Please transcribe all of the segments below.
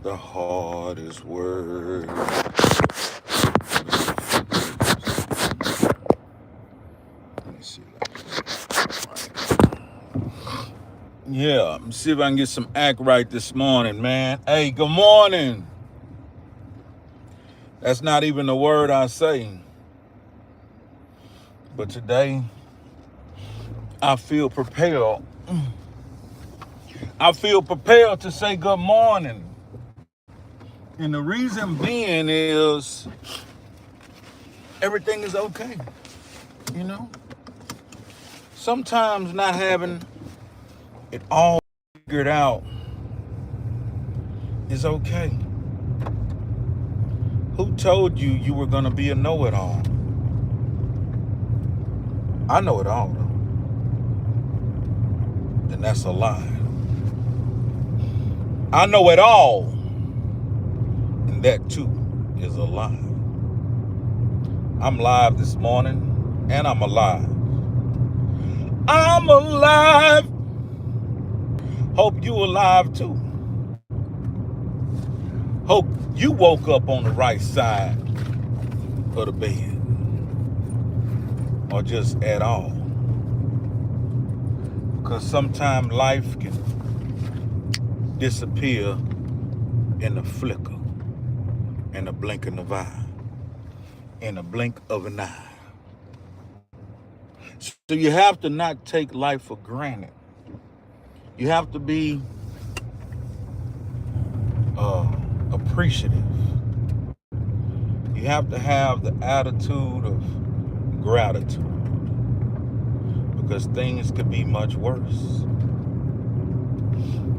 The hardest word. Let me see. Yeah, let me see if I can get some act right this morning, man. Hey, good morning. That's not even the word I say. But today, I feel prepared. I feel prepared to say good morning. And the reason being is everything is okay. You know? Sometimes not having it all figured out is okay. Who told you you were going to be a know-it-all? I know it all, though. And that's a lie. I know it all. And that, too, is a lie. I'm live this morning, and I'm alive. I'm alive. Hope you alive, too. Hope you woke up on the right side of the bed. Or just at all. Because sometimes life can disappear in a flicker, in a blink of an eye, in a blink of an eye. So you have to not take life for granted. You have to be appreciative. You have to have the attitude of gratitude, because things could be much worse.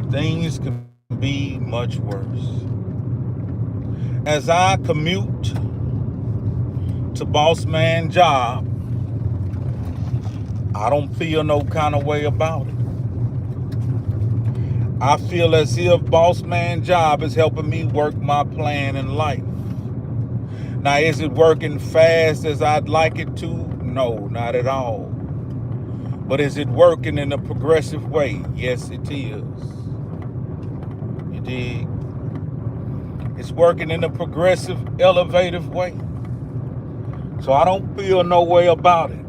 Things can be much worse. As I commute to Boss Man job, I don't feel no kind of way about it. I feel as if Boss Man job is helping me work my plan in life. Now, is it working fast as I'd like it to? No, not at all. But is it working in a progressive way? Yes, it is. You dig? It's working in a progressive, elevative way. So I don't feel no way about it.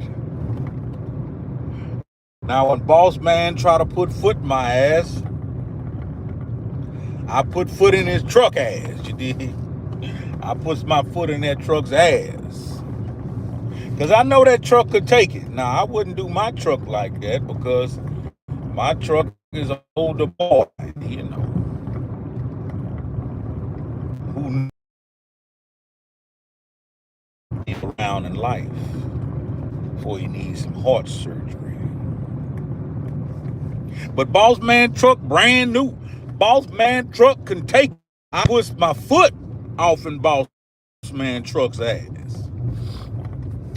Now, when Boss Man try to put foot in my ass, I put foot in his truck ass, you dig? I put my foot in that truck's ass. Because I know that truck could take it. Now, I wouldn't do my truck like that because my truck is an older boy, you know, who needs around in life before he needs some heart surgery. But Boss Man truck, brand new. Boss Man truck can take it. I pushed my foot off in Boss Man truck's ass.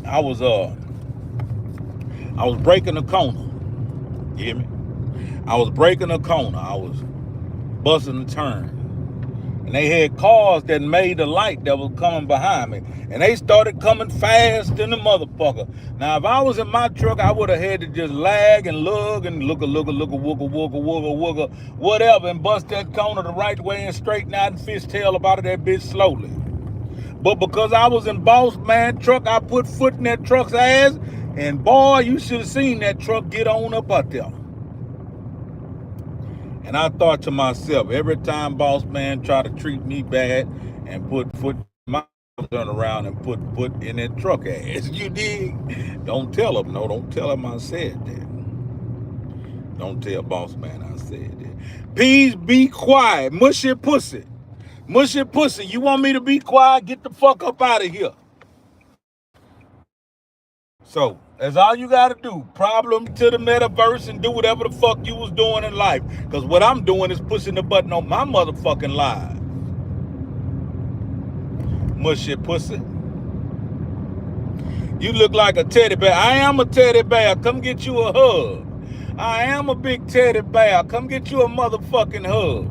I was breaking a corner. You hear me? I was breaking a corner. I was busting a turn. And they had cars that made the light that was coming behind me. And they started coming fast in the motherfucker. Now, if I was in my truck, I would have had to just lag and lug and look, wooga, whatever, and bust that corner the right way and straighten out and fishtail about that bitch slowly. But because I was in Boss Man truck, I put foot in that truck's ass, and boy, you should have seen that truck get on up out there. And I thought to myself, every time Boss Man try to treat me bad and put foot in my turn around and put foot in that truck ass. You dig? Don't tell him, no, don't tell him I said that. Don't tell Boss Man I said that. Please be quiet. Mushy pussy. Mushy pussy. You want me to be quiet? Get the fuck up out of here. So that's all you gotta do. Problem to the metaverse and do whatever the fuck you was doing in life. Because what I'm doing is pushing the button on my motherfucking live. Mushy pussy. You look like a teddy bear. I am a teddy bear. Come get you a hug. I am a big teddy bear. Come get you a motherfucking hug.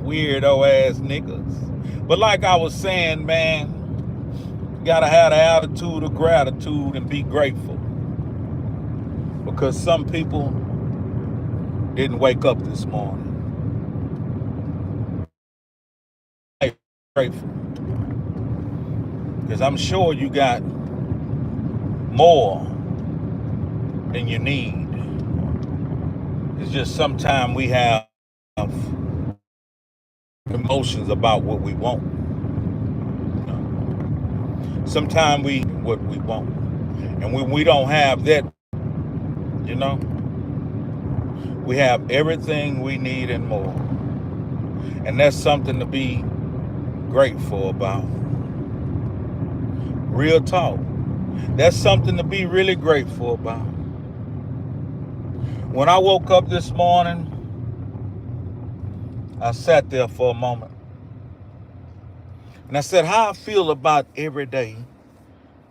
Weirdo ass niggas. But like I was saying, man, you gotta have the attitude of gratitude and be grateful. Because some people didn't wake up this morning. grateful. Because I'm sure you got more than you need. It's just sometimes we have emotions about what we want. You know? Sometimes we what we want. And when we don't have that, you know, we have everything we need and more. And that's something to be grateful about. Real talk. That's something to be really grateful about. When I woke up this morning, I sat there for a moment. And I said, how I feel about every day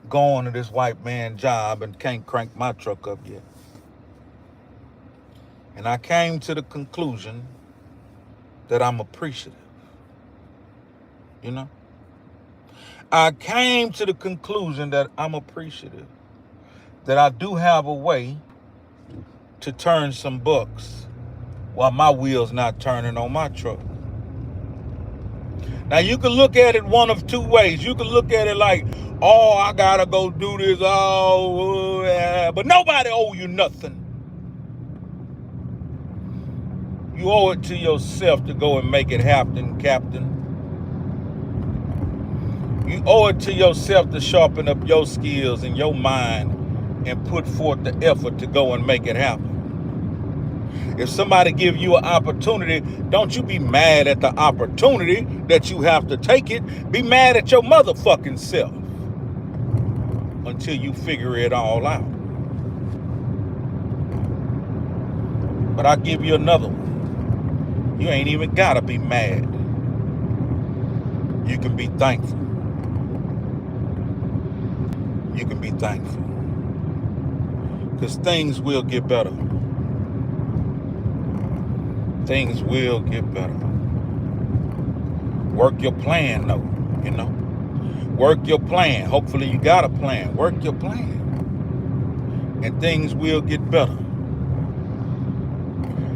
going to this white man job and can't crank my truck up yet. And I came to the conclusion that I'm appreciative. You know? I came to the conclusion that I'm appreciative. That I do have a way to turn some bucks while my wheel's not turning on my truck. Now you can look at it one of two ways. You can look at it like, oh, I gotta go do this, oh, yeah. But nobody owe you nothing. You owe it to yourself to go and make it happen, Captain. You owe it to yourself to sharpen up your skills and your mind and put forth the effort to go and make it happen. If somebody give you an opportunity, don't you be mad at the opportunity that you have to take it. Be mad at your motherfucking self until you figure it all out. But I'll give you another one. You ain't even gotta be mad. You can be thankful. You can be thankful. Because things will get better. Things will get better. Work your plan though, you know. Work your plan. Hopefully you got a plan. Work your plan. And things will get better.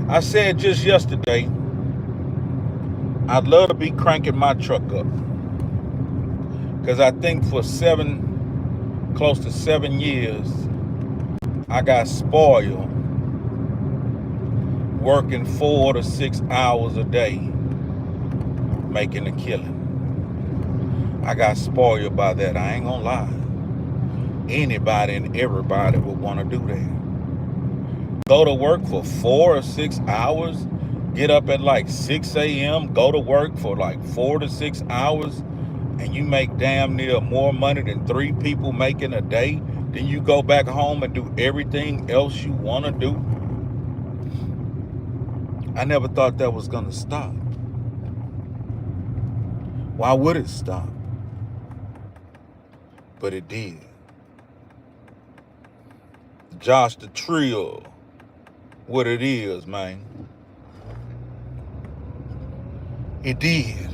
I said just yesterday, I'd love to be cranking my truck up. Because I think for close to 7 years, I got spoiled working 4 to 6 hours a day, making a killing. I got spoiled by that. I ain't gonna lie. Anybody and everybody would want to do that. Go to work for 4 or 6 hours, get up at like 6 a.m., go to work for like 4 to 6 hours, and you make damn near more money than 3 people making a day. Then you go back home and do everything else you want to do. I never thought that was going to stop. Why would it stop? But it did. Josh the Trill, what it is, man. It did.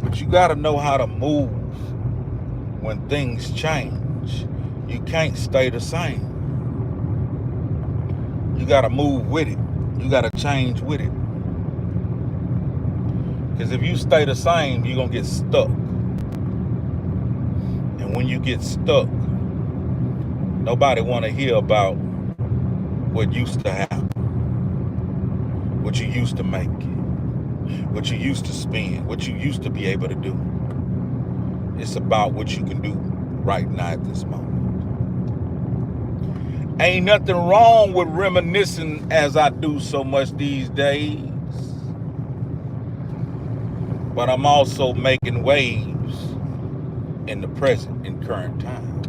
But you got to know how to move when things change. You can't stay the same. You got to move with it. You got to change with it. Because if you stay the same, you're going to get stuck. And when you get stuck, nobody want to hear about what used to happen, what you used to make, what you used to spend, what you used to be able to do. It's about what you can do right now at this moment. Ain't nothing wrong with reminiscing as I do so much these days. But I'm also making waves in the present, in current times.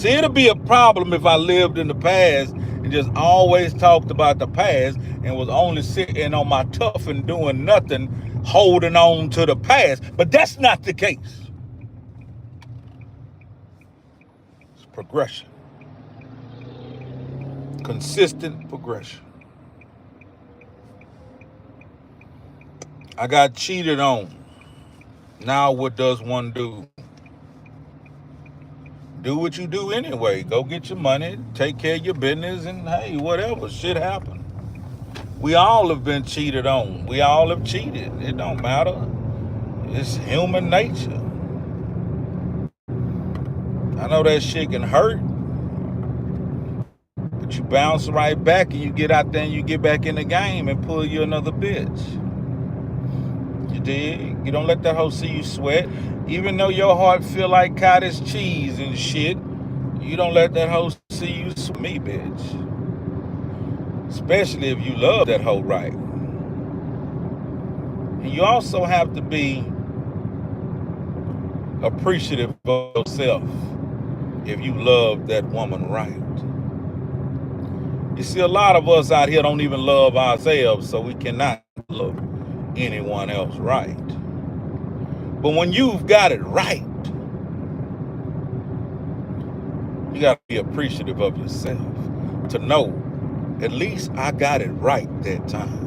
See, it'll be a problem if I lived in the past and just always talked about the past and was only sitting on my tuff and doing nothing, holding on to the past. But that's not the case. It's progression. Consistent progression. I got cheated on. Now what does one do? Do what you do anyway. Go get your money, take care of your business, and hey, whatever. Shit happen. We all have been cheated on. We all have cheated. It don't matter. It's human nature. I know that shit can hurt, but you bounce right back and you get out there and you get back in the game and pull you another bitch. You dig? You don't let that hoe see you sweat. Even though your heart feel like cottage cheese and shit, you don't let that hoe see you sweat me, bitch. Especially if you love that hoe right. And you also have to be appreciative of yourself if you love that woman right. You see, a lot of us out here don't even love ourselves, so we cannot love anyone else right. But when you've got it right, you got to be appreciative of yourself to know, at least I got it right that time.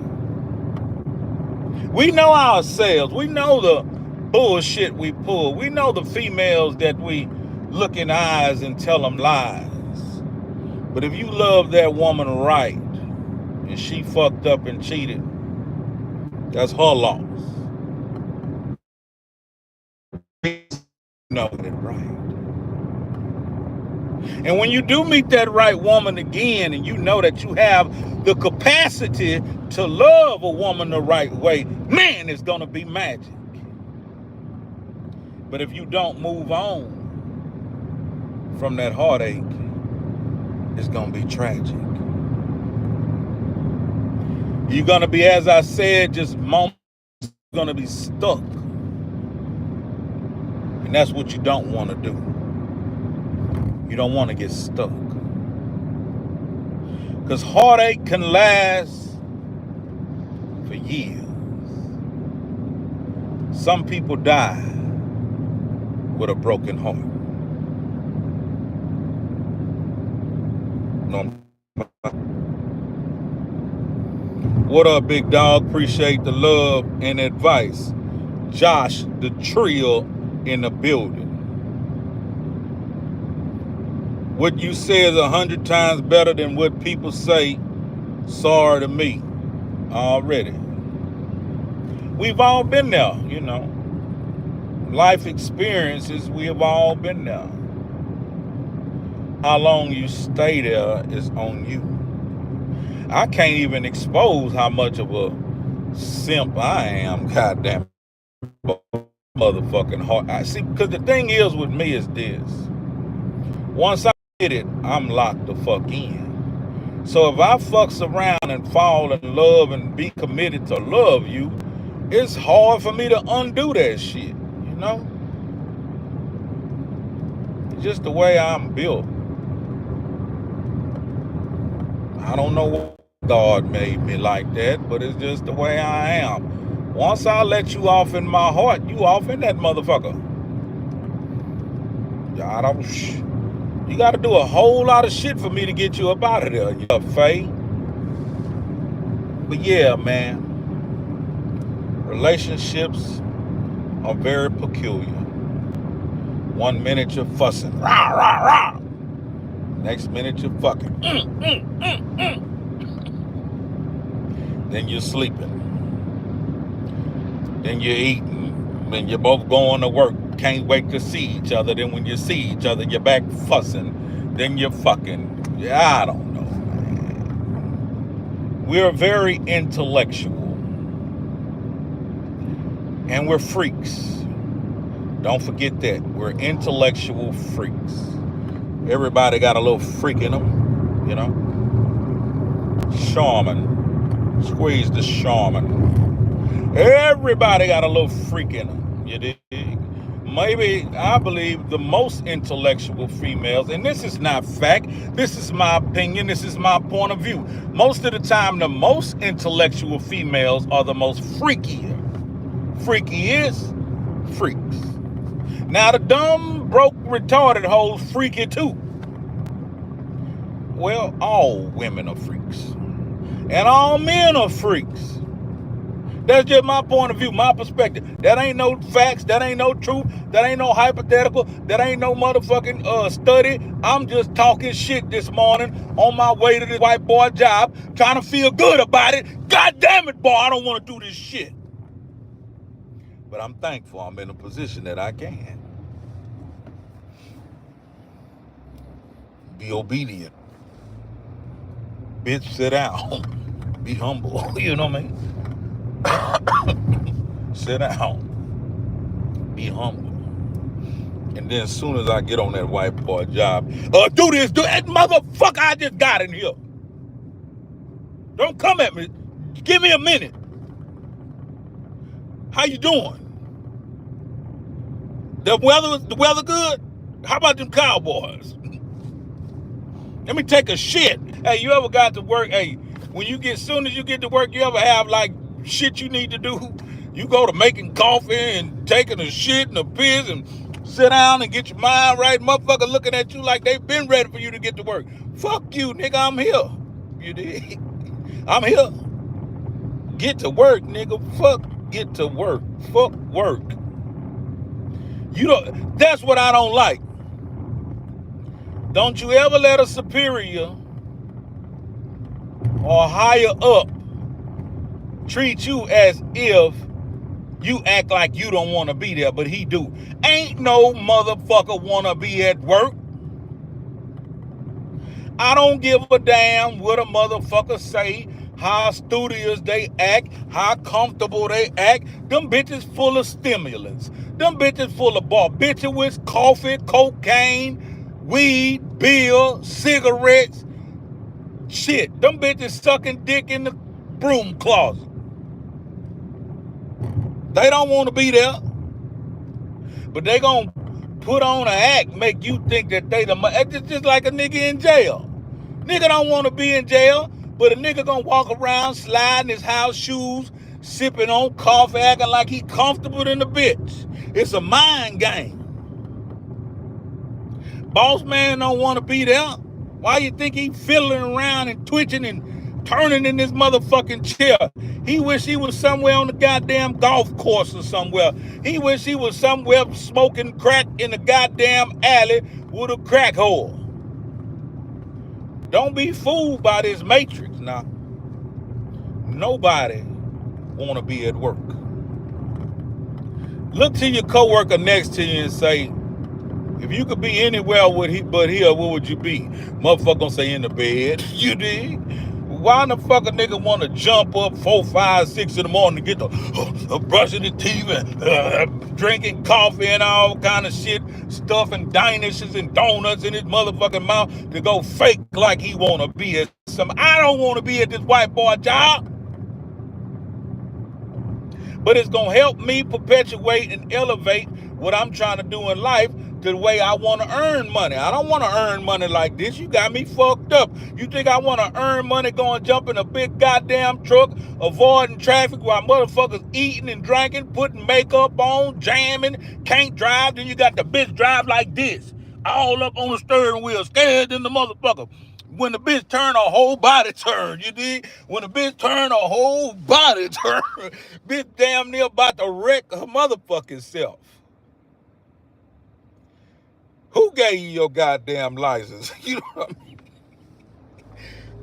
We know ourselves. We know the bullshit we pull. We know the females that we look in the eyes and tell them lies. But if you love that woman right and she fucked up and cheated, that's her loss. You know it right. And when you do meet that right woman again and you know that you have the capacity to love a woman the right way, man, it's gonna be magic. But if you don't move on from that heartache, it's gonna be tragic. You're gonna be, as I said, just moments gonna be stuck. And that's what you don't want to do. You don't want to get stuck. Because heartache can last for years. Some people die with a broken heart. No. What up, big dog? Appreciate the love and advice. Josh, the trio in the building. What you say is 100 times better than what people say. Sorry to me. Already. We've all been there, you know. Life experiences, we have all been there. How long you stay there is on you. I can't even expose how much of a simp I am, goddamn motherfucking heart. I see, because the thing is with me is this. Once I get it, I'm locked the fuck in. So if I fucks around and fall in love and be committed to love you, it's hard for me to undo that shit, you know? It's just the way I'm built. I don't know what God made me like that, but it's just the way I am. Once I let you off in my heart, you off in that motherfucker. You got to do a whole lot of shit for me to get you up out of there, you Faye. But yeah, man, relationships are very peculiar. 1 minute you're fussing, rah, rah, rah. Next minute you're fucking. Then you're sleeping. Then you're eating. Then you're both going to work. Can't wait to see each other. Then when you see each other, you're back fussing. Then you're fucking. Yeah, I don't know, man. We're very intellectual. And we're freaks. Don't forget that. We're intellectual freaks. Everybody got a little freak in them, you know. Shaman. Squeeze the shaman. Everybody got a little freak in them, you dig? Maybe, I believe, the most intellectual females, and this is not fact, this is my opinion, this is my point of view. Most of the time, the most intellectual females are the most freakier. Freaky is freaks. Now, the dumb, broke, retarded hoes freaky too. Well, all women are freaks. And all men are freaks. That's just my point of view, my perspective. That ain't no facts. That ain't no truth. That ain't no hypothetical. That ain't no motherfucking study. I'm just talking shit this morning on my way to this white boy job, trying to feel good about it. God damn it, boy, I don't want to do this shit. But I'm thankful I'm in a position that I can be obedient. Bitch, sit down. Be humble. You know what I mean? Sit down. Be humble. And then as soon as I get on that white boy job, do this, do that, motherfucker, I just got in here. Don't come at me. Give me a minute. How you doing? The weather good? How about them Cowboys? Let me take a shit. Hey, you ever got to work? Hey, soon as you get to work, you ever have like shit you need to do? You go to making coffee and taking a shit and a piss and sit down and get your mind right. Motherfucker looking at you like they've been ready for you to get to work. Fuck you, nigga, I'm here. You dig? I'm here. Get to work, nigga. Fuck get to work. Fuck work. That's what I don't like. Don't you ever let a superior or higher up treat you as if you act like you don't want to be there, but he do. Ain't no motherfucker want to be at work. I don't give a damn what a motherfucker say, how studious they act, how comfortable they act. Them bitches full of stimulants. Them bitches full of bitches with coffee, cocaine, weed, beer, cigarettes. Shit, them bitches sucking dick in the broom closet. They don't want to be there. But they gonna put on an act, make you think that it's just like a nigga in jail. Nigga don't want to be in jail, but a nigga gonna walk around sliding his house shoes, sipping on coffee, acting like he comfortable in the bitch. It's a mind game. Boss man don't want to be there. Why you think he fiddling around and twitching and turning in this motherfucking chair? He wish he was somewhere on the goddamn golf course or somewhere. He wish he was somewhere smoking crack in the goddamn alley with a crack hole. Don't be fooled by this matrix now. Nobody want to be at work. Look to your coworker next to you and say, if you could be anywhere but here, what would you be? Motherfucker gonna say in the bed. You dig? Why the fuck a nigga want to jump up 4, 5, 6 in the morning to get the brushing his teeth and drinking coffee and all kind of shit, stuffing Danishes and donuts in his motherfucking mouth to go fake like he want to be at some. I don't want to be at this white boy job. But it's going to help me perpetuate and elevate what I'm trying to do in life to the way I want to earn money. I don't want to earn money like this. You got me fucked up. You think I want to earn money going jump in a big goddamn truck, avoiding traffic while motherfuckers eating and drinking, putting makeup on, jamming, can't drive. Then you got the bitch drive like this, all up on the steering wheel, scared than the motherfucker. When the bitch turn, a whole body turn, you dig? When the bitch turn, a whole body turn. Bitch damn near about to wreck her motherfucking self. Who gave you your goddamn license? You know what I mean?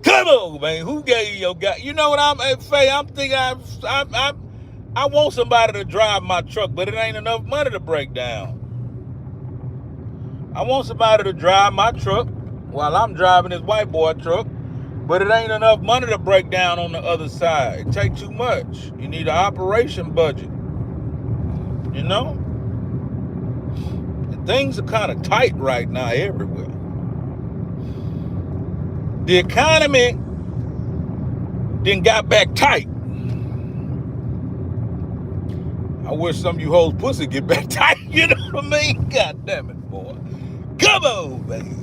Come on, man. Who gave you your You know what I'm thinking I want somebody to drive my truck, but it ain't enough money to break down. I want somebody to drive my truck while I'm driving this white boy truck, but it ain't enough money to break down on the other side. It takes too much. You need an operation budget. You know? And things are kind of tight right now everywhere. The economy then got back tight. I wish some of you hoes pussy get back tight. You know what I mean? God damn it, boy. Come on, baby.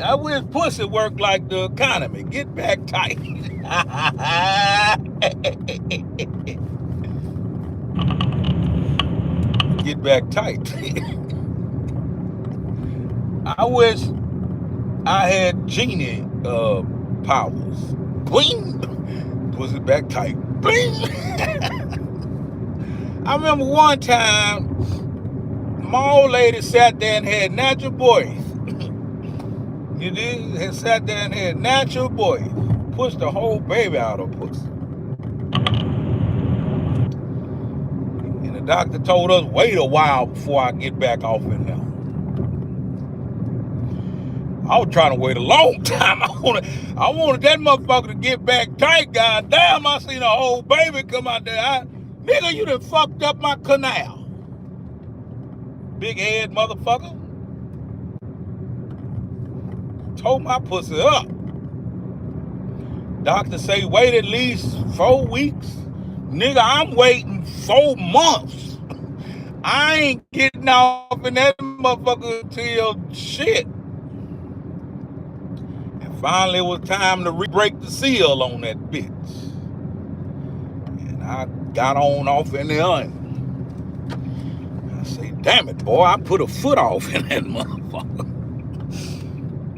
I wish pussy worked like the economy. Get back tight. Get back tight. I wish I had genie powers. Bling. Pussy back tight. Bling. I remember one time, my old lady sat there and had natural boys. You did? Had sat there and had natural boys. Pushed the whole baby out of pussy. And the doctor told us, wait a while before I get back off in there. I was trying to wait a long time. I wanted that motherfucker to get back tight. God damn, I seen a whole baby come out there. Nigga, you done fucked up my canal. Big head motherfucker. Told my pussy up. Doctor say wait at least 4 weeks. Nigga, I'm waiting 4 months. I ain't getting off in that motherfucker till shit. And finally it was time to break the seal on that bitch. And I got on off in there and I say, damn it, boy, I put a foot off in that motherfucker.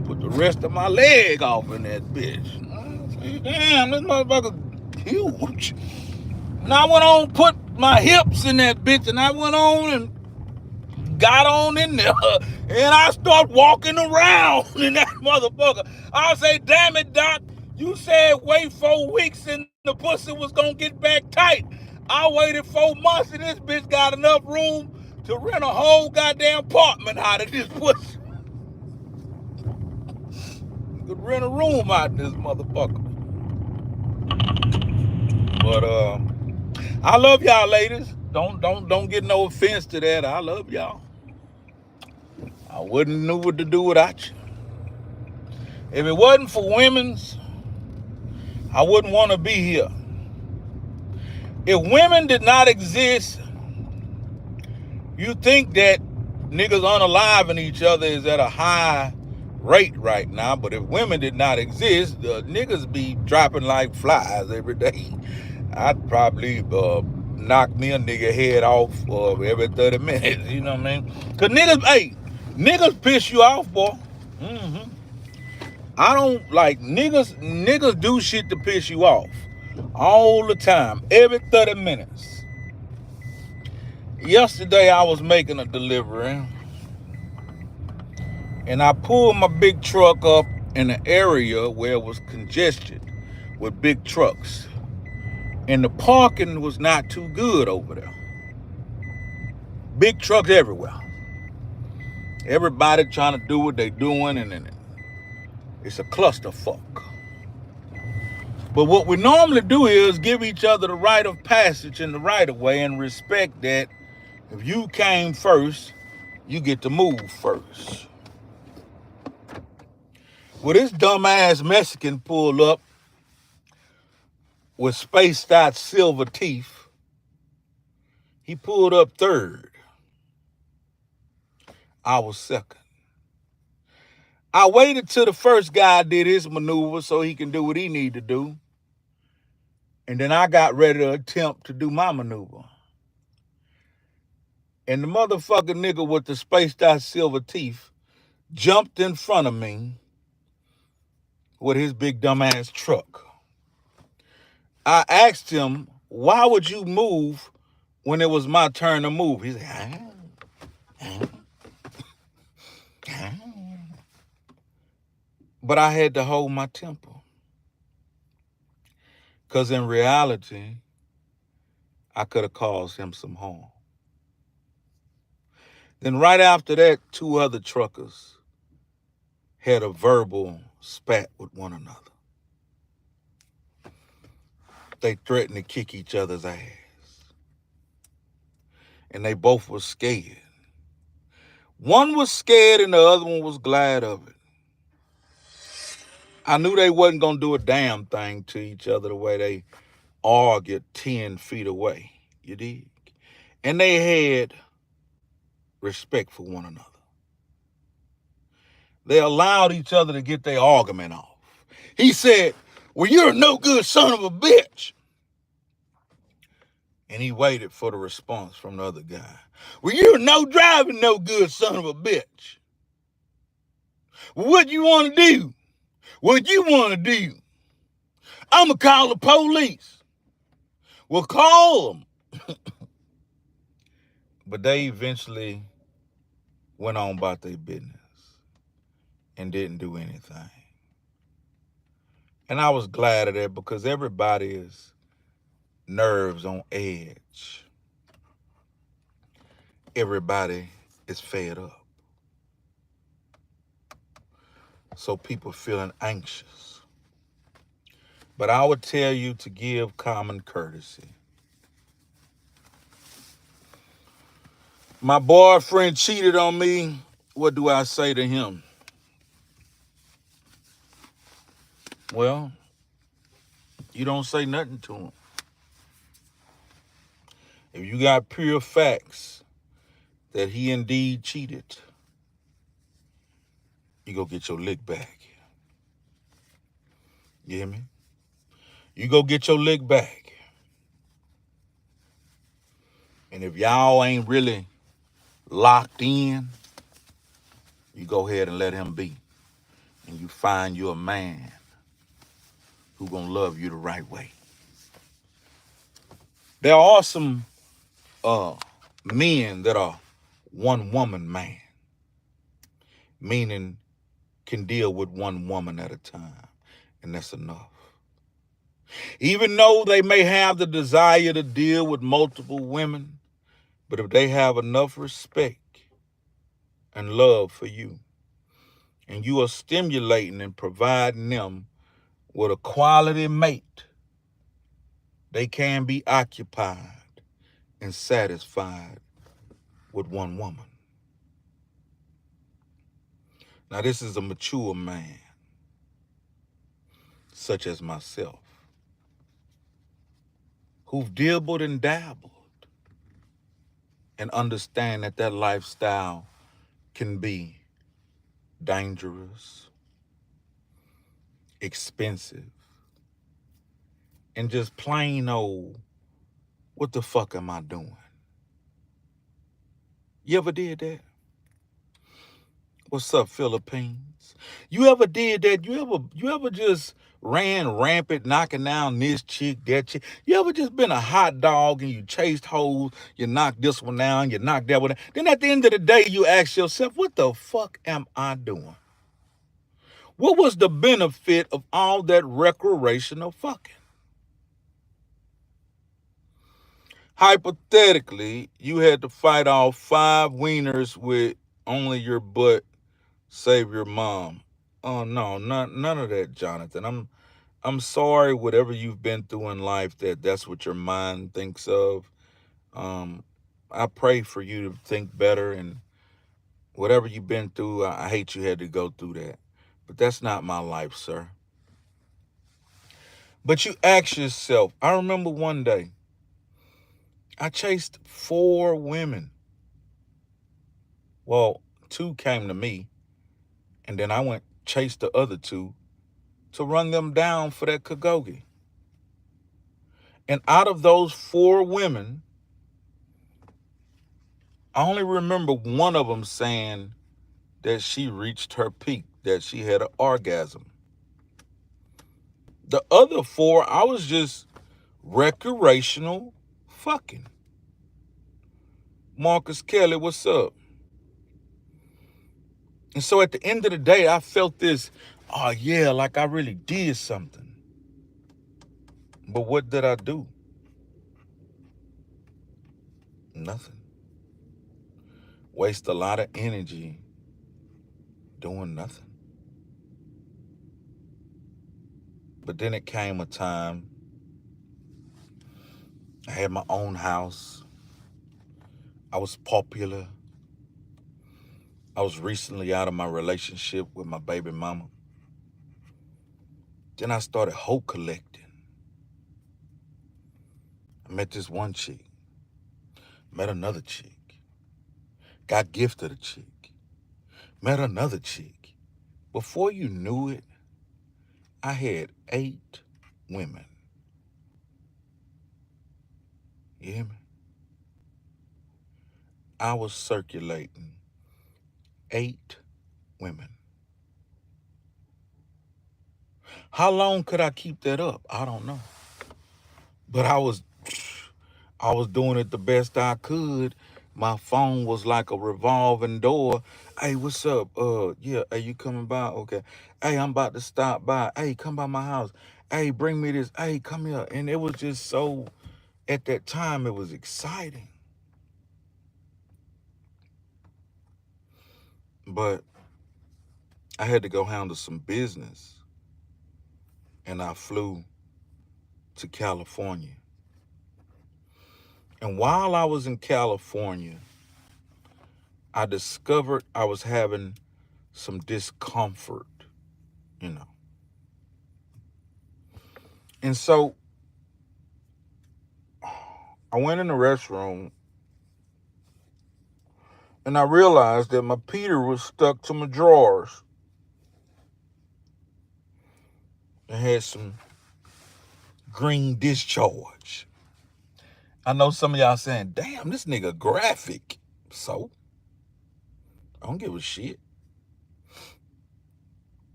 Put the rest of my leg off in that bitch. I say, damn, this motherfucker's huge. And I went on, put my hips in that bitch, and I went on and got on in there. And I start walking around in that motherfucker. I say, damn it, Doc, you said wait 4 weeks and the pussy was gonna get back tight. I waited 4 months and this bitch got enough room to rent a whole goddamn apartment out of this pussy. You could rent a room out of this motherfucker. But I love y'all, ladies. Don't get no offense to that. I love y'all. I wouldn't know what to do without you. If it wasn't for women's, I wouldn't want to be here. If women did not exist, you think that niggas unaliving each other is at a high rate right now. But if women did not exist, the niggas be dropping like flies every day. I'd probably knock me a nigga head off every 30 minutes. You know what I mean? Because niggas piss you off, boy. Mm-hmm. I don't like niggas. Niggas do shit to piss you off all the time, every 30 minutes. Yesterday I was making a delivery and I pulled my big truck up in an area where it was congested with big trucks. And the parking was not too good over there. Big trucks everywhere. Everybody trying to do what they doing and it's a clusterfuck. But what we normally do is give each other the right of passage and the right of way and respect that if you came first, you get to move first. Well, this dumbass Mexican pulled up with spaced out silver teeth. He pulled up third. I was second. I waited till the first guy did his maneuver so he can do what he need to do. And then I got ready to attempt to do my maneuver. And the motherfucking nigga with the spaced out silver teeth jumped in front of me with his big dumbass truck. I asked him, why would you move when it was my turn to move? He said, But I had to hold my temper. Because in reality, I could have caused him some harm. Then right after that, 2 other truckers had a verbal spat with one another. They threatened to kick each other's ass. And they both were scared. One was scared and the other one was glad of it. I knew they wasn't going to do a damn thing to each other the way they argued 10 feet away. You dig? And they had respect for one another. They allowed each other to get their argument off. He said, well, you're a no good son of a bitch. And he waited for the response from the other guy. Well, you're no driving no good son of a bitch. Well, what you want to do? What you want to do? I'm going to call the police. Well, call them. But they eventually went on about their business and didn't do anything. And I was glad of that because everybody's nerves on edge. Everybody is fed up. So people feeling anxious. But I would tell you to give common courtesy. My boyfriend cheated on me. What do I say to him? Well, you don't say nothing to him. If you got pure facts that he indeed cheated, you go get your lick back. You hear me? You go get your lick back. And if y'all ain't really locked in, you go ahead and let him be. And you find you a man who gonna love you the right way. There are some men that are one woman man, meaning can deal with one woman at a time, and that's enough. Even though they may have the desire to deal with multiple women, but if they have enough respect and love for you, and you are stimulating and providing them with a quality mate, they can be occupied and satisfied with one woman. Now, this is a mature man, such as myself, who've dabbled and dabbled and understand that that lifestyle can be dangerous, expensive, and just plain old, what the fuck am I doing? You ever did that? What's up, Philippines? You ever did that? You ever just ran rampant, knocking down this chick, that chick? You ever just been a hot dog and you chased hoes, you knocked this one down, you knocked that one down. Then at the end of the day, you ask yourself, what the fuck am I doing? What was the benefit of all that recreational fucking? Hypothetically, you had to fight off 5 wieners with only your butt save your mom. Oh no, none of that, Jonathan. I'm sorry whatever you've been through in life that's what your mind thinks of. Um I pray for you to think better, and whatever you've been through, I hate you had to go through that. But that's not my life, sir. But you ask yourself, I remember one day I chased 4 women. Well, 2 came to me, and then I went chased the other 2 to run them down for that kagogi. And out of those 4 women, I only remember one of them saying that she reached her peak, that she had an orgasm. The other 4, I was just recreational fucking. Marcus Kelly, what's up? And so at the end of the day, I felt this, oh yeah, like I really did something. But what did I do? Nothing. Waste a lot of energy doing nothing. But then it came a time I had my own house. I was popular. I was recently out of my relationship with my baby mama. Then I started hoe collecting. I met this one chick, met another chick, got gifted a chick, met another chick. Before you knew it, I had 8 women. You hear me? I was circulating 8 women. How long could I keep that up? I don't know. But I was doing it the best I could My phone was like a revolving door. Hey, what's up? Yeah, hey, you coming by? Okay. Hey, I'm about to stop by. Hey, come by my house. Hey, bring me this. Hey, come here. And it was just so, at that time, it was exciting. But I had to go handle some business. And I flew to California. And while I was in California, I discovered I was having some discomfort, you know. And so I went in the restroom and I realized that my Peter was stuck to my drawers. It had some green discharge. I know some of y'all saying, damn, this nigga graphic. So, I don't give a shit.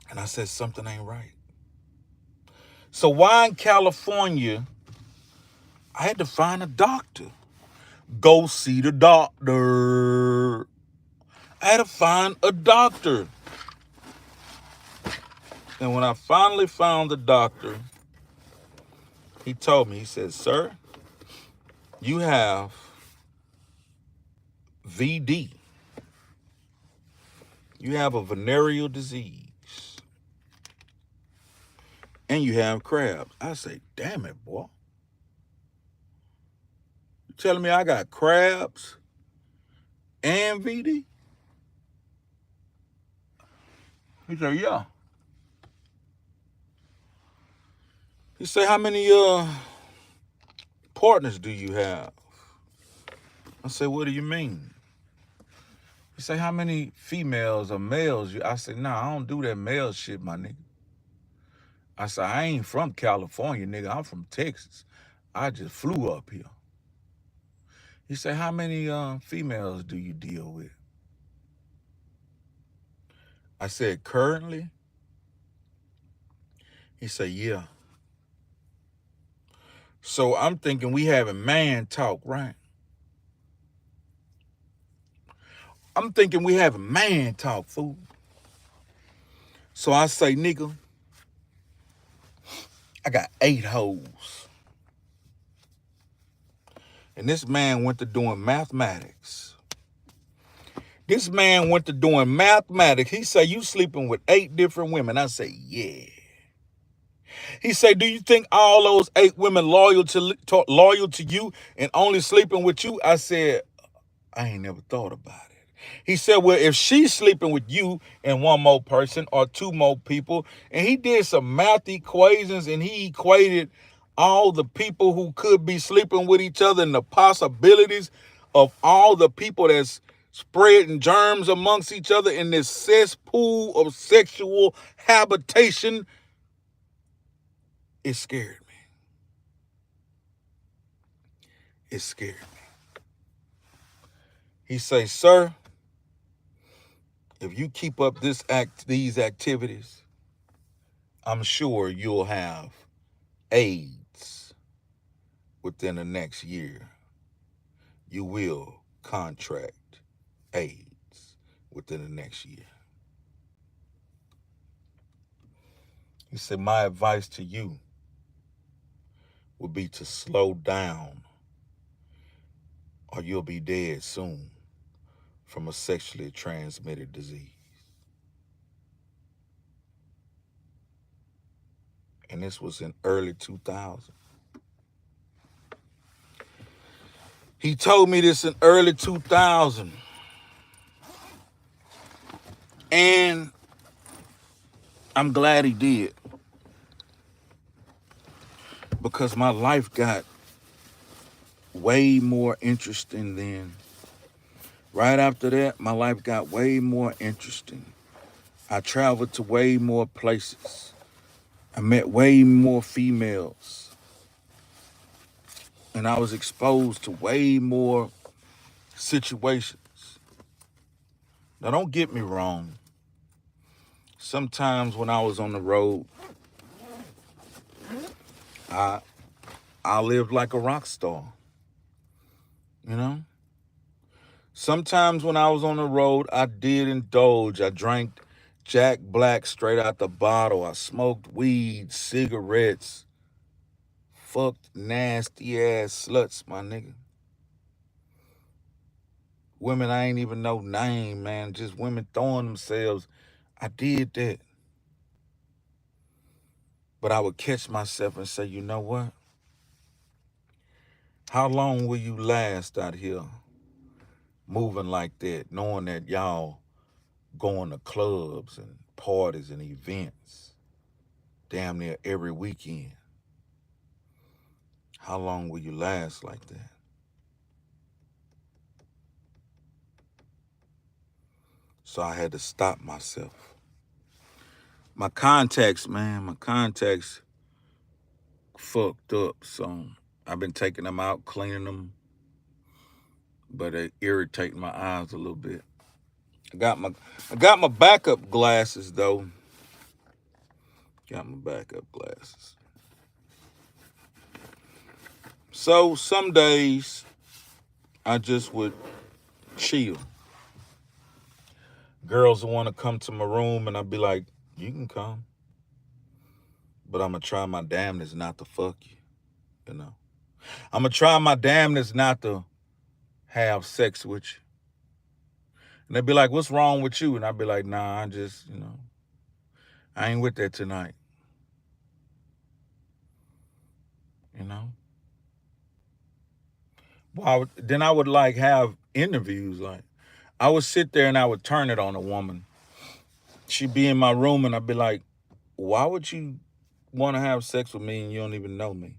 And I said, something ain't right. So why in California, I had to find a doctor. Go see the doctor. I had to find a doctor. And when I finally found the doctor, he told me, he said, sir, you have VD. You have a venereal disease. And you have crabs. I say, damn it, boy. You telling me I got crabs and VD? He said, yeah. He said, how many partners do you have? I said, what do you mean? He said, how many females or males? I said, nah, I don't do that male shit, my nigga. I said, I ain't from California, nigga. I'm from Texas. I just flew up here. He said, how many females do you deal with? I said, currently? He said, yeah. So I'm thinking we having man talk, right? I'm thinking we having man talk, fool. So I say, nigga, I got 8 hoes. And this man went to doing mathematics. This man went to doing mathematics. He said, you sleeping with 8 different women. I say, yeah. He said, do you think all those 8 women loyal to you and only sleeping with you? I said, I ain't never thought about it. He said, well, if she's sleeping with you and 1 more person or 2 more people, and he did some math equations and he equated all the people who could be sleeping with each other and the possibilities of all the people that's spreading germs amongst each other in this cesspool of sexual habitation. It scared me. It scared me. He say, sir, if you keep up these activities, I'm sure you'll have AIDS within the next year. You will contract AIDS within the next year. He said, my advice to you would be to slow down or you'll be dead soon from a sexually transmitted disease. And this was in early 2000. He told me this in early 2000. And I'm glad he did. Because my life got way more interesting then. Right after that, my life got way more interesting. I traveled to way more places. I met way more females. And I was exposed to way more situations. Now, don't get me wrong. Sometimes when I was on the road, I lived like a rock star. You know? Sometimes when I was on the road, I did indulge. I drank Jack Black straight out the bottle. I smoked weed, cigarettes, fucked nasty ass sluts, my nigga. Women I ain't even know name, man. Just women throwing themselves. I did that. But I would catch myself and say, you know what? How long will you last out here moving like that, knowing that y'all going to clubs and parties and events damn near every weekend? How long will you last like that? So I had to stop myself. My contacts, man, my contacts fucked up. So I've been taking them out, cleaning them, but they irritate my eyes a little bit. I got my backup glasses though. Got my backup glasses. So some days I just would chill. Girls want to come to my room and I'd be like, you can come. But I'm going to try my damnedest not to fuck you, you know. I'm going to try my damnedest not to have sex with you. And they'd be like, what's wrong with you? And I'd be like, nah, I just, I ain't with that tonight, you know. Well, then I would like have interviews. Like I would sit there and I would turn it on a woman. She'd be in my room and I'd be like, why would you want to have sex with me and you don't even know me?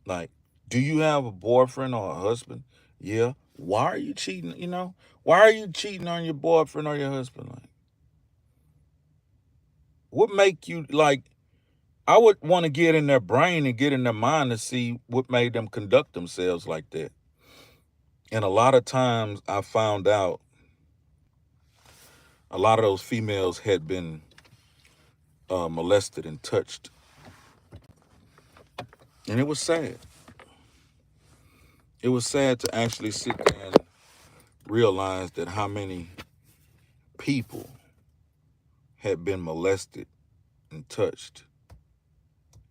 Like, do you have a boyfriend or a husband? Yeah. Why are you cheating? Why are you cheating on your boyfriend or your husband? Like, what make you like? I would want to get in their brain and get in their mind to see what made them conduct themselves like that. And a lot of times I found out a lot of those females had been molested and touched. And it was sad. It was sad to actually sit there and realize that how many people had been molested and touched.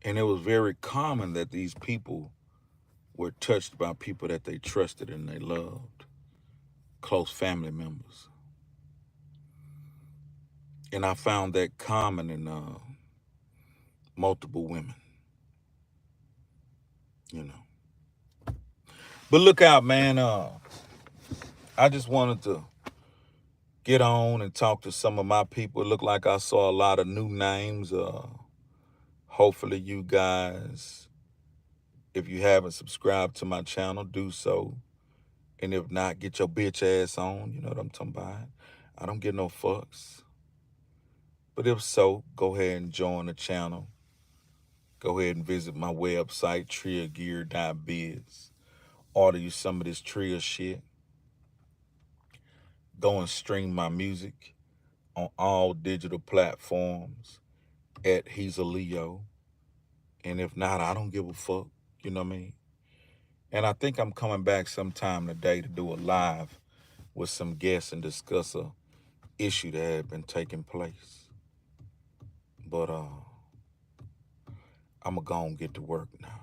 And it was very common that these people were touched by people that they trusted and they loved, close family members. And I found that common in multiple women, you know. But look out, man. I just wanted to get on and talk to some of my people. It looked like I saw a lot of new names. Hopefully you guys, if you haven't subscribed to my channel, do so. And if not, get your bitch ass on. You know what I'm talking about. I don't get no fucks. But if so, go ahead and join the channel. Go ahead and visit my website, triagear.biz. Order you some of this Tria shit. Go and stream my music on all digital platforms at Hezeleo. And if not, I don't give a fuck. You know what I mean? And I think I'm coming back sometime today to do a live with some guests and discuss a issue that had been taking place. But I'm going to go and get to work now.